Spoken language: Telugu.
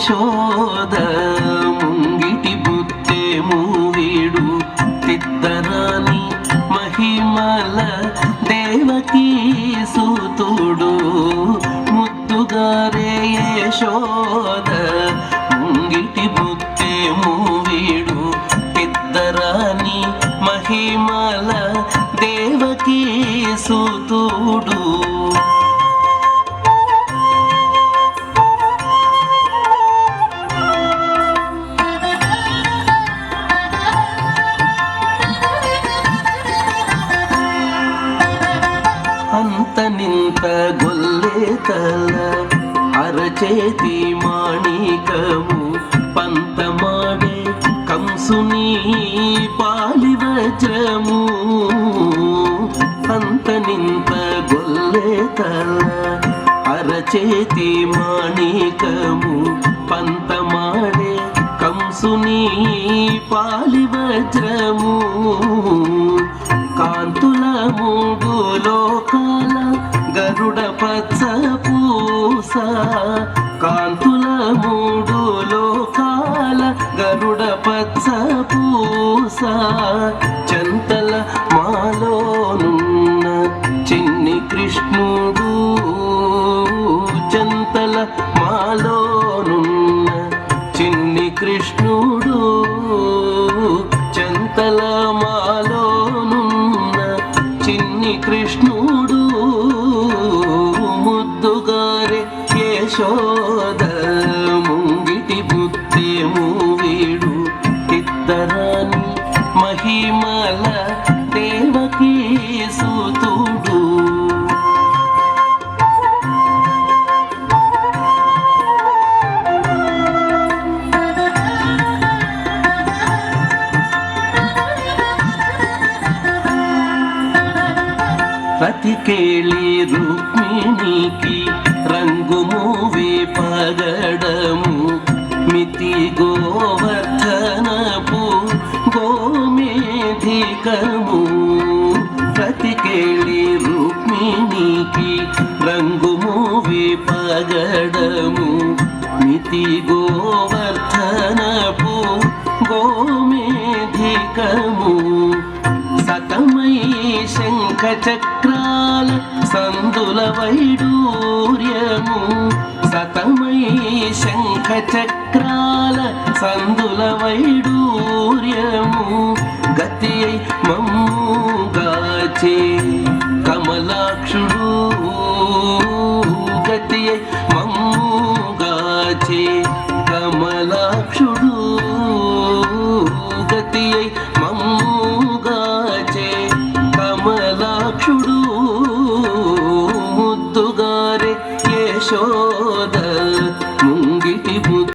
యశోద ముంగిటి బుత్తే మూవీడు తిద్దరాని మహిమల దేవకీ సూతుడు ముద్దుగారే యశోద ముంగిటి బుత్తే మూవీడు తిద్దరాని మహిమల దేవకీ సూతుడు అంత నింత గొల్లేతల అరచేతి మాణికము పంతమాడే కంసుని పాలివజ్రము అంత నింత గొల్లేతల అరచేతి మాణికము పంతమాడే కంసుని పాలివజ్రము కాంతుల మూడు లోకాల గరుడ పచ్చ పూస కాంతుల మూడు లోకాల గరుడ పచ్చ పూస చంతల మాలోనున్న చిన్ని కృష్ణుడు చంతల మాలోనున్న చిన్ని కృష్ణుడు చంతల మాలోనున్న చిన్ని కృష్ణుడు ముద్దుగారే యశోద ముంగిటి బుత్తే మూవీడు ఇద్దరాని మహిమల దేవకీ సూతుడు రతికేళి రుక్మిణికి రంగు మూవి పగడము మితి గోవర్ధనపు గోమేధికము రతికేళి రుక్మిణికి రంగు మూవి పగడము మితి గోవర్ధనపు గోమేధికము సతమై శంఖ చక్రాల సందుల వైడూర్యము సతమై శంఖ చక్రాల సందుల వైడూర్యము గతి మమ్ముగాచే కమలాక్షుడు గతి మమ్ముగాచే కమలాక్షుడు గతి మమ్ముగాచే కమలాక్షుడు ముద్దుగారే యశో